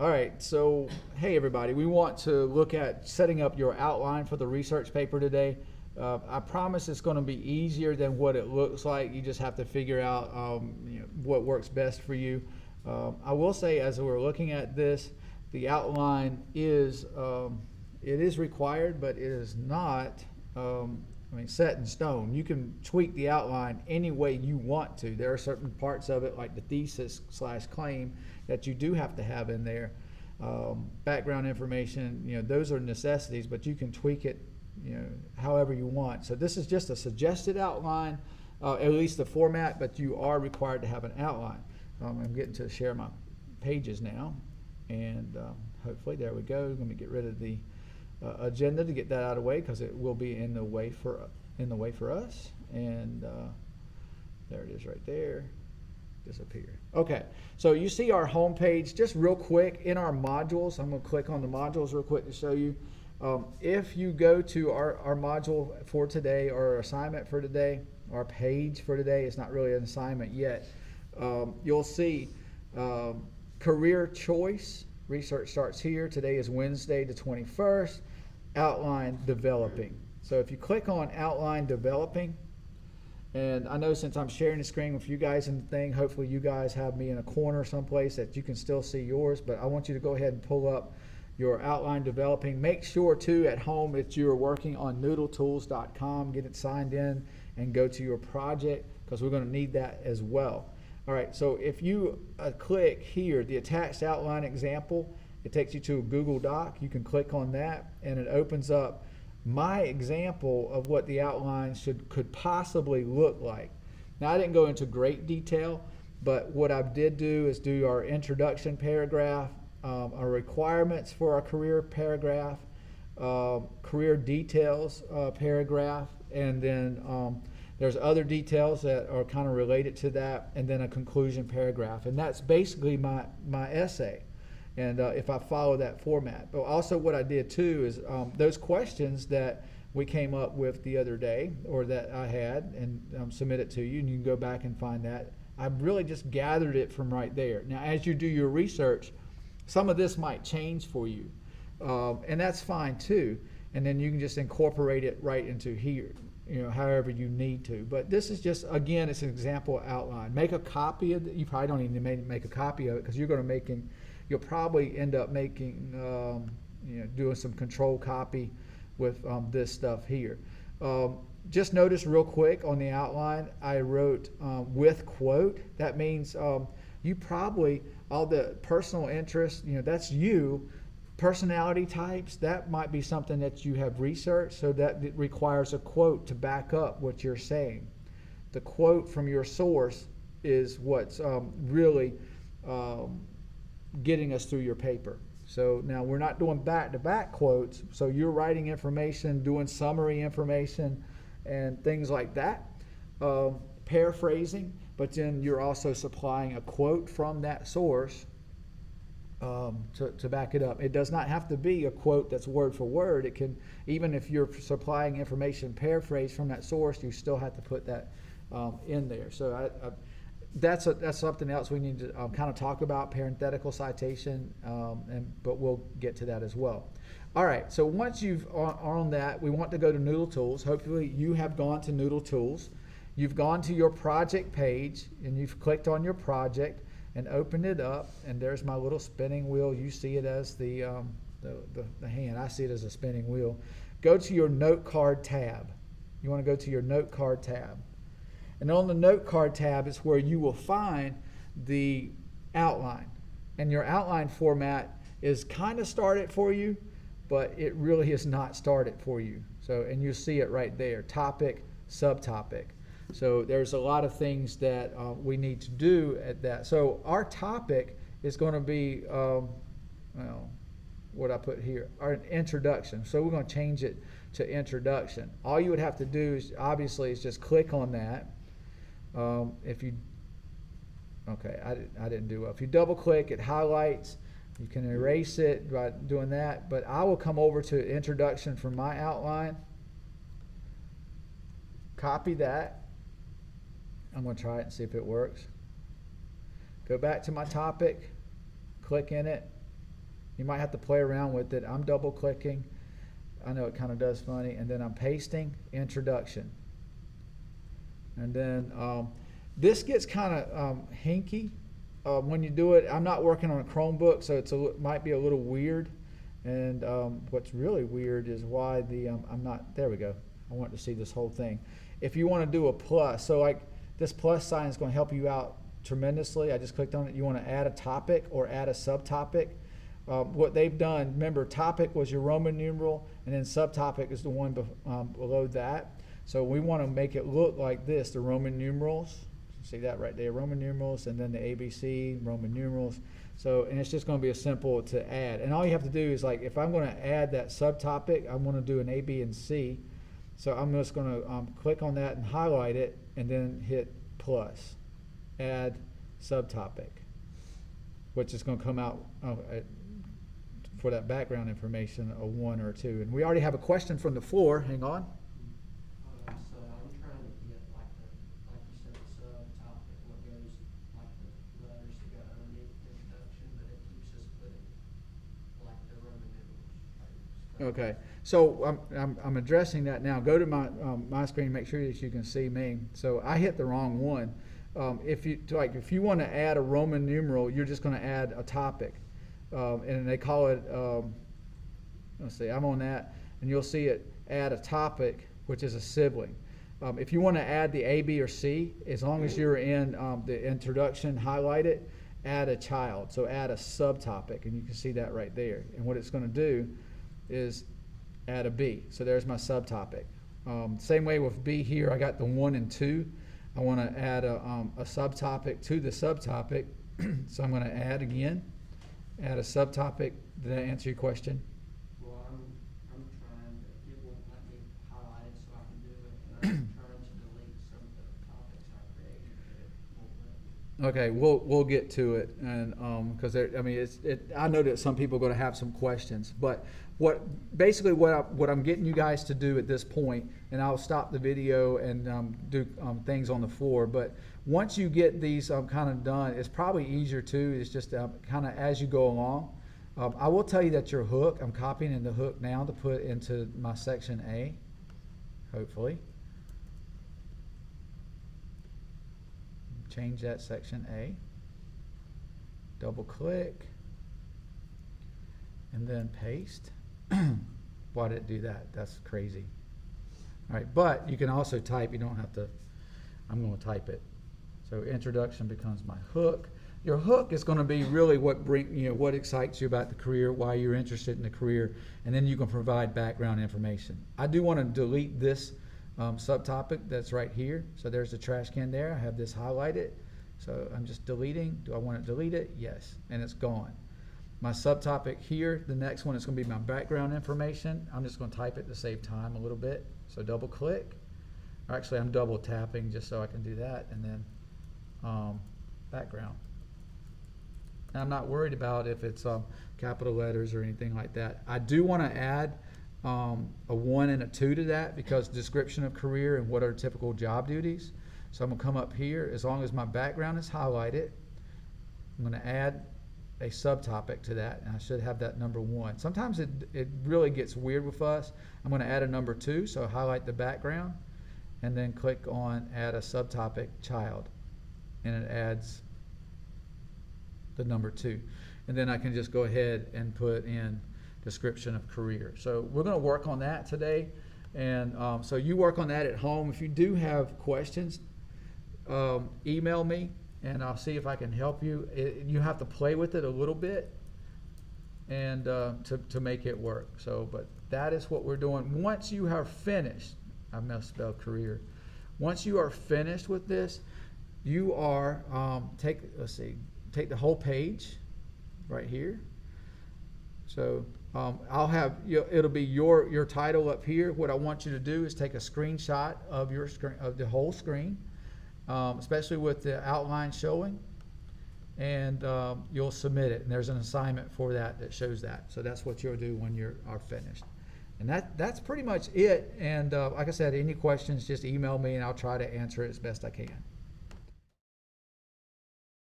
All right, so hey everybody, we want to look at setting up your outline for the research paper today. I promise it's going to be easier than what it looks like. You just have to figure out what works best for you. I will say, as we're looking at this, the outline is it is required, but it is not set in stone. You can tweak the outline any way you want to. There are certain parts of it, like the thesis/claim, that you do have to have in there. Background information, those are necessities, but you can tweak it, however you want. So this is just a suggested outline, at least the format, but you are required to have an outline. I'm getting to share my pages now, and hopefully there we go. Let me get rid of the agenda to get that out of the way, because it will be in the way for us. And there it is right there. Disappear. Okay, so you see our home page. Just real quick, in our modules, I'm going to click on the modules real quick to show you. If you go to our module for today, or our assignment for today, our page for today, it's not really an assignment yet, you'll see career choice. Research starts here. Today is Wednesday the 21st. Outline developing. So if you click on outline developing, and I know since I'm sharing the screen with you guys and the thing, hopefully you guys have me in a corner someplace that you can still see yours, but I want you to go ahead and pull up your outline developing. Make sure too at home that you're working on noodletools.com, get it signed in and go to your project, because we're going to need that as well. All right, so if you click here, the attached outline example, it takes you to a Google Doc. You can click on that and it opens up my example of what the outline could possibly look like. Now, I didn't go into great detail, but what I did do is do our introduction paragraph, our requirements for our career paragraph, career details paragraph, and then there's other details that are kind of related to that, and then a conclusion paragraph. And that's basically my essay. And if I follow that format. But also what I did too is those questions that we came up with the other day, or that I had and submitted to you, and you can go back and find that. I really just gathered it from right there. Now, as you do your research, some of this might change for you, and that's fine too. And then you can just incorporate it right into here, however you need to. But this is just, again, it's an example outline. Make a copy of it. You probably don't even make a copy of it, because you'll probably end up making, doing some control copy with this stuff here. Just notice real quick on the outline, I wrote with quote. That means you probably, all the personal interests, that's you. Personality types, that might be something that you have researched, so that it requires a quote to back up what you're saying. The quote from your source is what's really getting us through your paper. So now we're not doing back-to-back quotes, so you're writing information, doing summary information and things like that, paraphrasing, but then you're also supplying a quote from that source to back it up. It does not have to be a quote that's word for word. It can, even if you're supplying information paraphrased from that source, you still have to put that in there. So that's something else we need to kind of talk about, parenthetical citation, but we'll get to that as well. All right, so once you've on that, we want to go to Noodle Tools. Hopefully you have gone to Noodle Tools. You've gone to your project page, and you've clicked on your project and opened it up, and there's my little spinning wheel. You see it as the hand. I see it as a spinning wheel. Go to your note card tab. You want to go to your note card tab. And on the note card tab is where you will find the outline. And your outline format is kind of started for you, but it really is not started for you. So, and you see it right there, topic, subtopic. So there's a lot of things that we need to do at that. So our topic is going to be, what I put here, our introduction. So we're going to change it to introduction. All you would have to do is, obviously, is just click on that. I didn't do well. If you double click, it highlights. You can erase it by doing that. But I will come over to introduction from my outline. Copy that. I'm going to try it and see if it works. Go back to my topic, click in it, You might have to play around with it. I'm double clicking. I know it kind of does funny. And then I'm pasting introduction. And then this gets kind of hinky when you do it. I'm not working on a Chromebook, so it might be a little weird. And what's really weird is why I'm not, there we go. I want to see this whole thing. If you want to do a plus, so like this plus sign is going to help you out tremendously. I just clicked on it. You want to add a topic or add a subtopic. What they've done, remember, topic was your Roman numeral, and then subtopic is the one below that. So we want to make it look like this, the Roman numerals. See that right there, Roman numerals, and then the ABC, Roman numerals. So, and it's just going to be a simple to add. And all you have to do is, like, if I'm going to add that subtopic, I'm going to do an A, B, and C. So I'm just going to click on that and highlight it, and then hit plus, add subtopic, which is going to come out for that background information, a 1 or a 2. And we already have a question from the floor. Hang on. So I'm trying to get like you said, the subtopic, what goes like the letters that go underneath the introduction, but it keeps us putting like the Roman numerals. Okay, so I'm addressing that now. Go to my screen, make sure that you can see me. So I hit the wrong one. If you want to add a Roman numeral, you're just going to add a topic, and they call it. Let's see, I'm on that, and you'll see it add a topic, which is a sibling. If you want to add the A, B, or C, as long as you're in the introduction, highlight it, add a child. So add a subtopic, and you can see that right there. And what it's going to do is add a B. So there's my subtopic. Same way with B here, I got the 1 and 2. I want to add a subtopic to the subtopic. So I'm going to add again, add a subtopic. Did that answer your question? Well, I'm trying, but it won't let me highlight it so I can do it, and I'm trying to delete some of the topics I created, but it won't let me. Okay, we'll get to it, and because I know that some people are going to have some questions, but what I'm getting you guys to do at this point, and I'll stop the video and do things on the floor. But once you get these kind of done, it's probably easier too. It's just kind of as you go along. I will tell you that your hook, I'm copying in the hook now to put into my section A, hopefully. Change that section A, double click, and then paste. Why did it do that? That's crazy. All right, but you can also type. You don't have to. I'm going to type it. So introduction becomes my hook. Your hook is going to be really what what excites you about the career, why you're interested in the career, and then you can provide background information. I do want to delete this subtopic that's right here. So there's the trash can there. I have this highlighted. So I'm just deleting. Do I want to delete it? Yes, and it's gone. My subtopic here, the next one is going to be my background information. I'm just going to type it to save time a little bit. So double click. Or actually, I'm double tapping just so I can do that, and then background. And I'm not worried about if it's capital letters or anything like that. I do want to add a 1 and a 2 to that because description of career and what are typical job duties. So I'm going to come up here. As long as my background is highlighted, I'm going to add a subtopic to that, and I should have that number 1. Sometimes it really gets weird with us. I'm going to add a number 2, so highlight the background, and then click on add a subtopic child, and it adds the number 2. And then I can just go ahead and put in description of career. So we're going to work on that today, and so you work on that at home. If you do have questions, email me, and I'll see if I can help you. You have to play with it a little bit, and to make it work. So, but that is what we're doing. Once you are finished, I misspelled career. Once you are finished with this, you are take the whole page right here. So I'll have it'll be your title up here. What I want you to do is take a screenshot of your screen, of the whole screen, especially with the outline showing, and you'll submit it. And there's an assignment for that shows that. So that's what you'll do when you are finished. And that's pretty much it. And like I said, any questions, just email me and I'll try to answer it as best I can.